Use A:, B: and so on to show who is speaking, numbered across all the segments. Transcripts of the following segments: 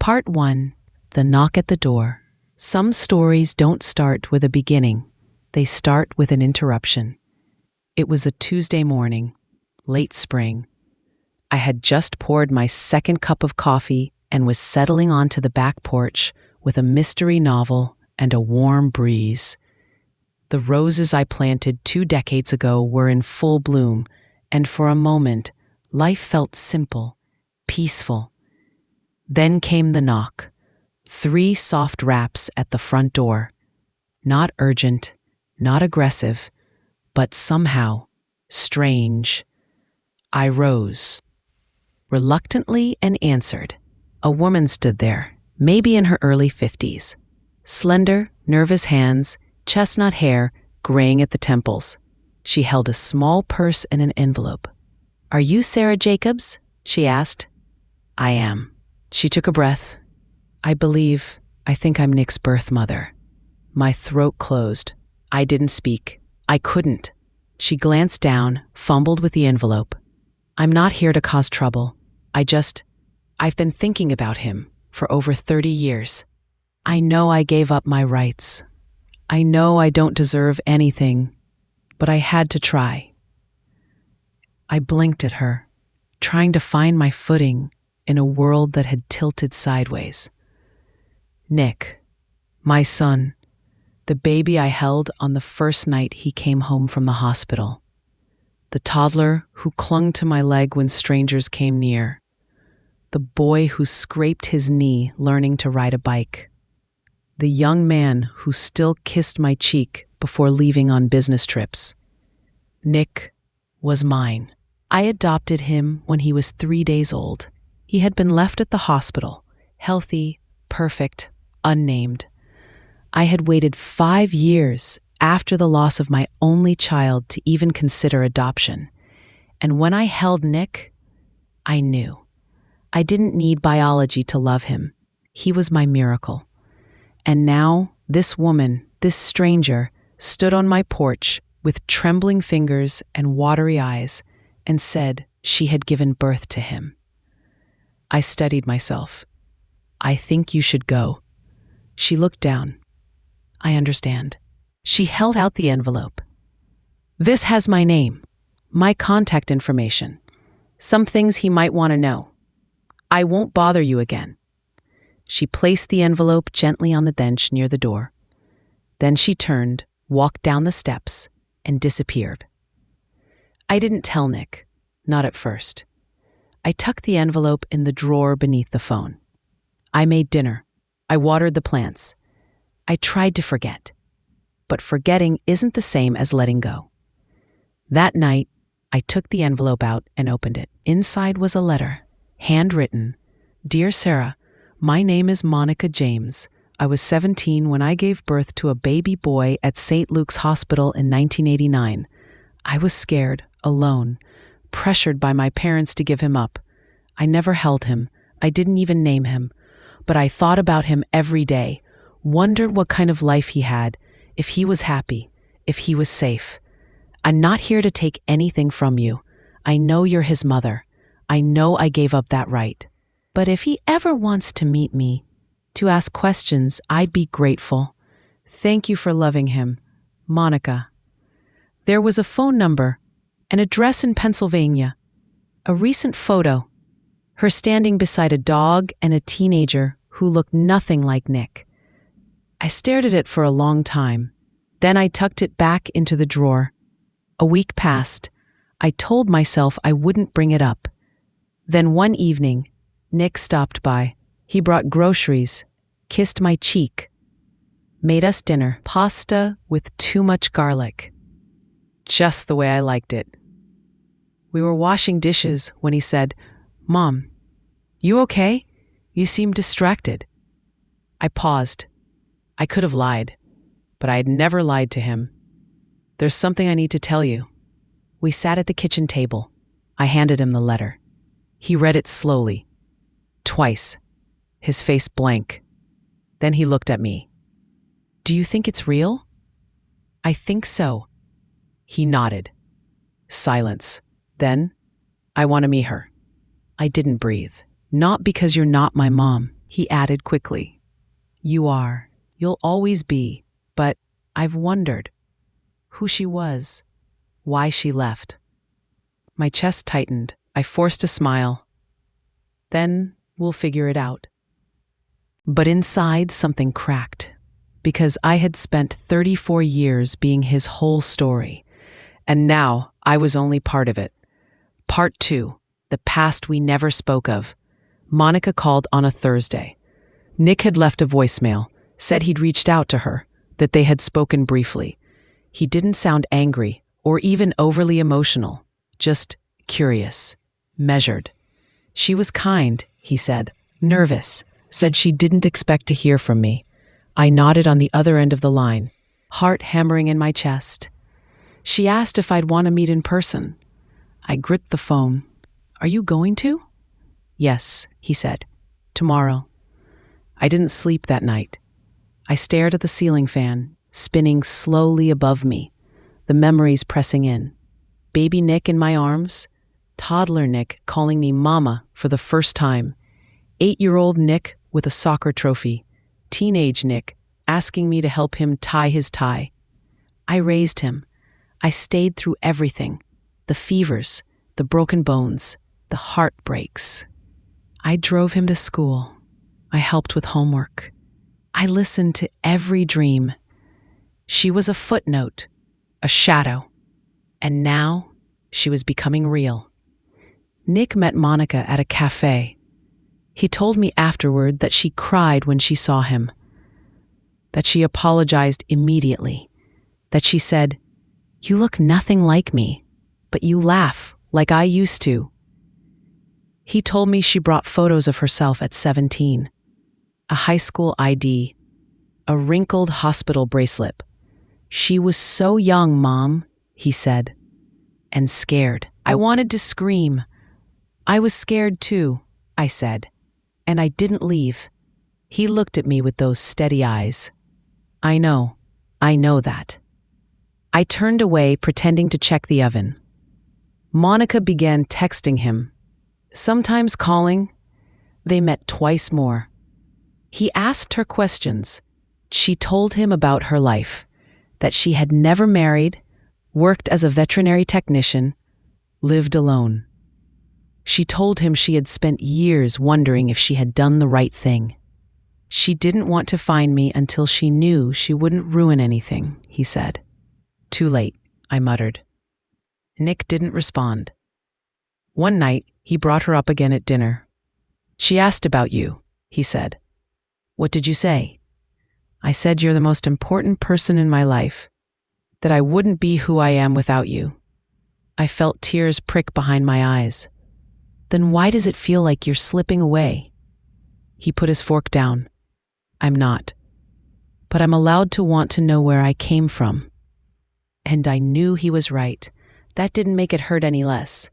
A: Part 1. The Knock at the Door. Some stories don't start with a beginning. They start with an interruption. It was a Tuesday morning, late spring. I had just poured my second cup of coffee and was settling onto the back porch with a mystery novel and a warm breeze. The roses I planted 2 decades ago were in full bloom, and for a moment, life felt simple, peaceful. Then came the knock. 3 soft raps at the front door. Not urgent, not aggressive, but somehow strange. I rose, reluctantly, and answered. A woman stood there, maybe in her early 50s. Slender, nervous hands, chestnut hair, graying at the temples. She held a small purse and an envelope. "Are you Sarah Jacobs?" she asked. "I am." She took a breath. I think I'm Nick's birth mother." My throat closed. I didn't speak. I couldn't. She glanced down, fumbled with the envelope. "I'm not here to cause trouble. I've been thinking about him for over 30 years. I know I gave up my rights. I know I don't deserve anything, but I had to try." I blinked at her, trying to find my footing in a world that had tilted sideways. Nick, my son, the baby I held on the first night he came home from the hospital. The toddler who clung to my leg when strangers came near. The boy who scraped his knee learning to ride a bike. The young man who still kissed my cheek before leaving on business trips. Nick was mine. I adopted him when he was 3 days old. He had been left at the hospital, healthy, perfect, unnamed. I had waited 5 years after the loss of my only child to even consider adoption. And when I held Nick, I knew. I didn't need biology to love him. He was my miracle. And now, this woman, this stranger, stood on my porch with trembling fingers and watery eyes and said she had given birth to him. I steadied myself. "I think you should go." She looked down. "I understand." She held out the envelope. "This has my name, my contact information, some things he might want to know. I won't bother you again." She placed the envelope gently on the bench near the door. Then she turned, walked down the steps, and disappeared. I didn't tell Nick, not at first. I tucked the envelope in the drawer beneath the phone. I made dinner. I watered the plants. I tried to forget. But forgetting isn't the same as letting go. That night, I took the envelope out and opened it. Inside was a letter, handwritten. "Dear Sarah, my name is Monica James. I was 17 when I gave birth to a baby boy at St. Luke's Hospital in 1989. I was scared, alone, pressured by my parents to give him up. I never held him. I didn't even name him. But I thought about him every day, wondered what kind of life he had, if he was happy, if he was safe. I'm not here to take anything from you. I know you're his mother. I know I gave up that right. But if he ever wants to meet me, to ask questions, I'd be grateful. Thank you for loving him. Monica." There was a phone number, an address in Pennsylvania, a recent photo, her standing beside a dog and a teenager who looked nothing like Nick. I stared at it for a long time. Then I tucked it back into the drawer. A week passed. I told myself I wouldn't bring it up. Then one evening, Nick stopped by. He brought groceries, kissed my cheek, made us dinner, pasta with too much garlic. Just the way I liked it. We were washing dishes when he said, "Mom, you okay? You seem distracted." I paused. I could have lied, but I had never lied to him. "There's something I need to tell you." We sat at the kitchen table. I handed him the letter. He read it slowly, twice, his face blank. Then he looked at me. "Do you think it's real?" "I think so." He nodded. Silence. Then, "I want to meet her." I didn't breathe. "Not because you're not my mom, He added quickly, "You are. You'll always be. But I've wondered who she was, why she left." My chest tightened. I forced a smile. "Then we'll figure it out." But inside, something cracked, because I had spent 34 years being his whole story, and now I was only part of it. Part 2, the past we never spoke of. Monica called on a Thursday. Nick had left a voicemail, said he'd reached out to her, that they had spoken briefly. He didn't sound angry or even overly emotional, just curious, measured. She was kind, he said, nervous, said she didn't expect to hear from me. I nodded on the other end of the line, heart hammering in my chest. She asked if I'd want to meet in person. I gripped the phone. "Are you going to?" "Yes," he said. "Tomorrow." I didn't sleep that night. I stared at the ceiling fan, spinning slowly above me, the memories pressing in. Baby Nick in my arms, toddler Nick calling me Mama for the first time, 8-year-old Nick with a soccer trophy, teenage Nick asking me to help him tie his tie. I raised him. I stayed through everything, the fevers, the broken bones, the heartbreaks. I drove him to school. I helped with homework. I listened to every dream. She was a footnote, a shadow, and now she was becoming real. Nick met Monica at a cafe. He told me afterward that she cried when she saw him, that she apologized immediately, that she said, "You look nothing like me, but you laugh like I used to." He told me she brought photos of herself at 17, a high school ID, a wrinkled hospital bracelet. "She was so young, Mom," he said, and scared. I wanted to scream. "I was scared too," I said, and I didn't leave. He looked at me with those steady eyes. I know that." I turned away, pretending to check the oven. Monica began texting him, sometimes calling. They met twice more. He asked her questions. She told him about her life, that she had never married, worked as a veterinary technician, lived alone. She told him she had spent years wondering if she had done the right thing. "She didn't want to find me until she knew she wouldn't ruin anything," he said. "Too late," I muttered. Nick didn't respond. One night, he brought her up again at dinner. "She asked about you," he said. "What did you say?" "I said you're the most important person in my life, that I wouldn't be who I am without you." I felt tears prick behind my eyes. "Then why does it feel like you're slipping away?" He put his fork down. "I'm not. But I'm allowed to want to know where I came from." And I knew he was right. That didn't make it hurt any less.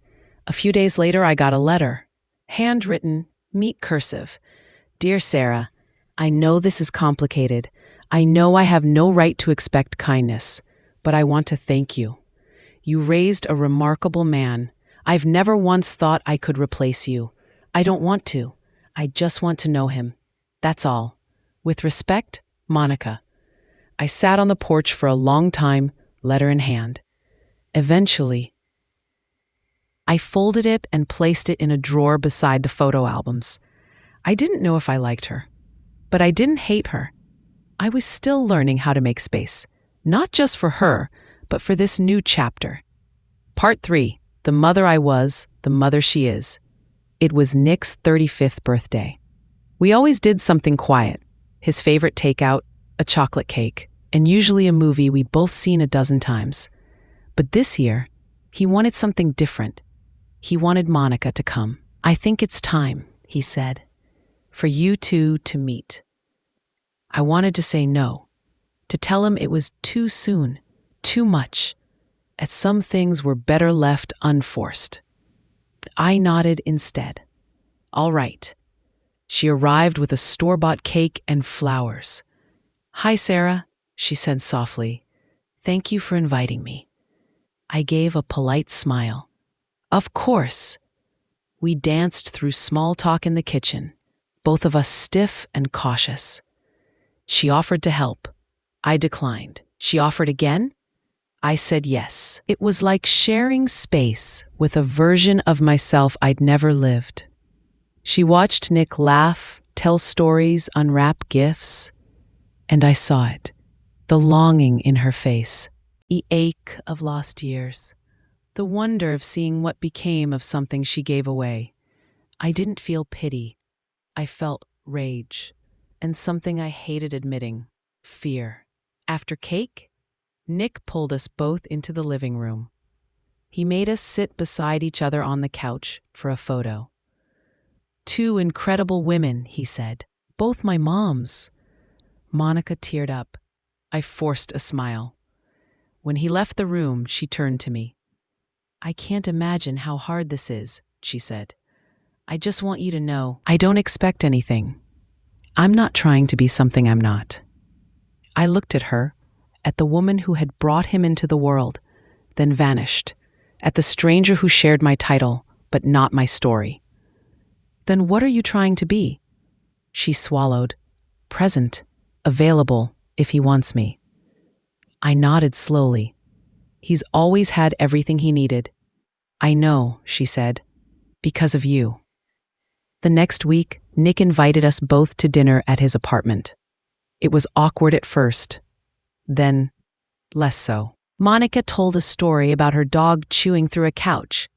A: A few days later, I got a letter. Handwritten, meet cursive. "Dear Sarah, I know this is complicated. I know I have no right to expect kindness, but I want to thank you. You raised a remarkable man. I've never once thought I could replace you. I don't want to. I just want to know him. That's all. With respect, Monica." I sat on the porch for a long time, letter in hand. Eventually, I folded it and placed it in a drawer beside the photo albums. I didn't know if I liked her, but I didn't hate her. I was still learning how to make space, not just for her, but for this new chapter. Part 3, the mother I was, the mother she is. It was Nick's 35th birthday. We always did something quiet, his favorite takeout, a chocolate cake, and usually a movie we both seen a dozen times. But this year, he wanted something different. He wanted Monica to come. "I think it's time," he said, "for you two to meet." I wanted to say no, to tell him it was too soon, too much, that some things were better left unforced. I nodded instead. "All right." She arrived with a store-bought cake and flowers. "Hi, Sarah," she said softly. "Thank you for inviting me." I gave a polite smile. "Of course." We danced through small talk in the kitchen, both of us stiff and cautious. She offered to help. I declined. She offered again. I said yes. It was like sharing space with a version of myself I'd never lived. She watched Nick laugh, tell stories, unwrap gifts, and I saw it. The longing in her face, the ache of lost years, the wonder of seeing what became of something she gave away. I didn't feel pity. I felt rage, and something I hated admitting, fear. After cake, Nick pulled us both into the living room. He made us sit beside each other on the couch for a photo. "Two incredible women," he said. "Both my moms." Monica teared up. I forced a smile. When he left the room, she turned to me. "I can't imagine how hard this is," she said. "I just want you to know, I don't expect anything. I'm not trying to be something I'm not." I looked at her, at the woman who had brought him into the world, then vanished, at the stranger who shared my title, but not my story. "Then what are you trying to be?" She swallowed. "Present, available, if he wants me." I nodded slowly. "He's always had everything he needed." "I know," she said, "because of you." The next week, Nick invited us both to dinner at his apartment. It was awkward at first, then less so. Monica told a story about her dog chewing through a couch.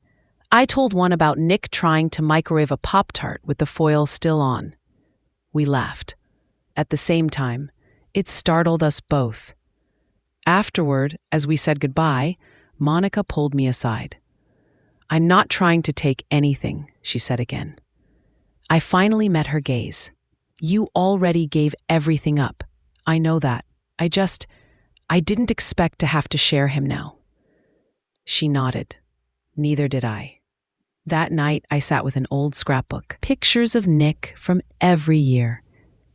A: I told one about Nick trying to microwave a Pop-Tart with the foil still on. We laughed. At the same time, it startled us both. Afterward, as we said goodbye, Monica pulled me aside. "I'm not trying to take anything," she said again. I finally met her gaze. "You already gave everything up. I know that. I didn't expect to have to share him now." She nodded. Neither did I. That night, I sat with an old scrapbook. Pictures of Nick from every year.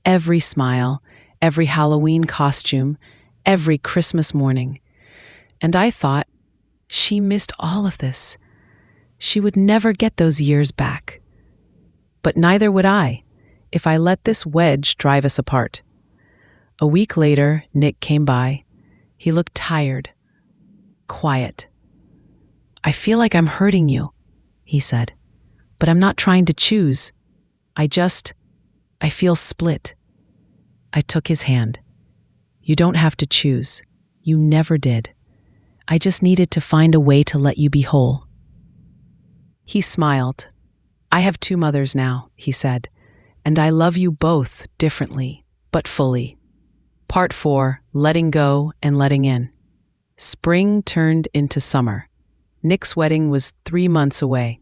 A: Every smile, every Halloween costume, every Christmas morning. And I thought, she missed all of this. She would never get those years back. But neither would I, if I let this wedge drive us apart. A week later, Nick came by. He looked tired, quiet. "I feel like I'm hurting you," he said, "but I'm not trying to choose. I feel split." I took his hand. "You don't have to choose. You never did. I just needed to find a way to let you be whole." He smiled. "I have two mothers now," he said, "and I love you both differently, but fully." Part 4, Letting Go and Letting In. Spring turned into summer. Nick's wedding was 3 months away.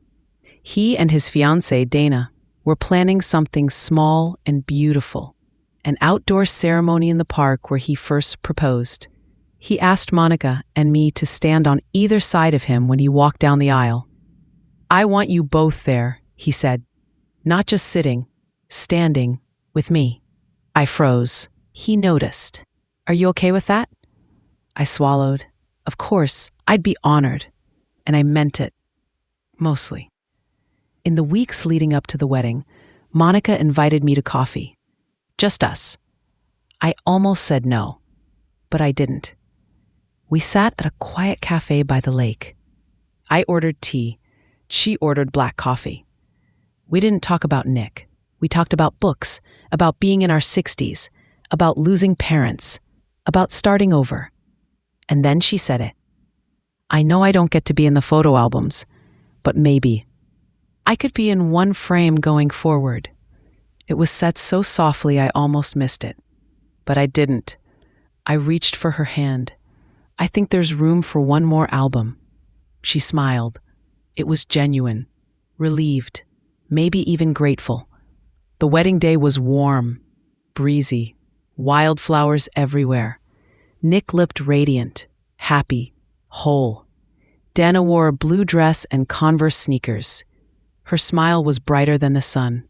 A: He and his fiancée, Dana, were planning something small and beautiful, an outdoor ceremony in the park where he first proposed. He asked Monica and me to stand on either side of him when he walked down the aisle. "I want you both there," he said, "not just sitting, standing with me." I froze. He noticed. "Are you okay with that?" I swallowed. Of course, I'd be honored. And I meant it. Mostly. In the weeks leading up to the wedding, Monica invited me to coffee. Just us. I almost said no, but I didn't. We sat at a quiet cafe by the lake. I ordered tea. She ordered black coffee. We didn't talk about Nick. We talked about books, about being in our 60s, about losing parents, about starting over. And then she said it. "I know I don't get to be in the photo albums, but maybe I could be in one frame going forward." It was said so softly I almost missed it. But I didn't. I reached for her hand. "I think there's room for one more album." She smiled. It was genuine, relieved, maybe even grateful. The wedding day was warm, breezy, wildflowers everywhere. Nick looked radiant, happy, whole. Dana wore a blue dress and Converse sneakers. Her smile was brighter than the sun.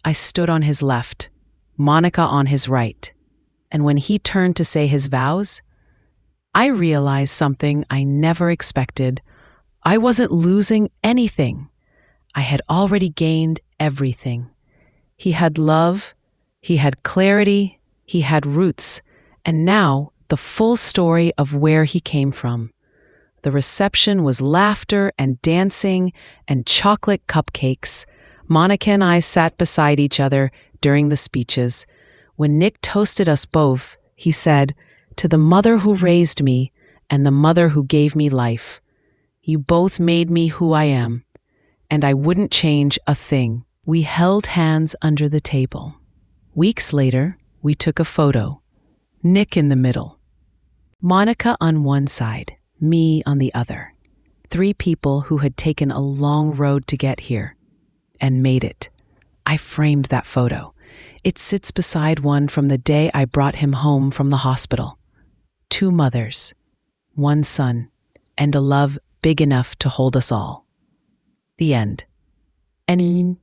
A: I stood on his left, Monica on his right. And when he turned to say his vows, I realized something I never expected. I wasn't losing anything. I had already gained everything. He had love, he had clarity, he had roots, and now the full story of where he came from. The reception was laughter and dancing and chocolate cupcakes. Monica and I sat beside each other during the speeches. When Nick toasted us both, he said, "To the mother who raised me and the mother who gave me life, you both made me who I am, and I wouldn't change a thing." We held hands under the table. Weeks later, we took a photo. Nick in the middle, Monica on one side, me on the other. 3 people who had taken a long road to get here and made it. I framed that photo. It sits beside one from the day I brought him home from the hospital. 2 mothers, 1 son, and a love big enough to hold us all. The end. And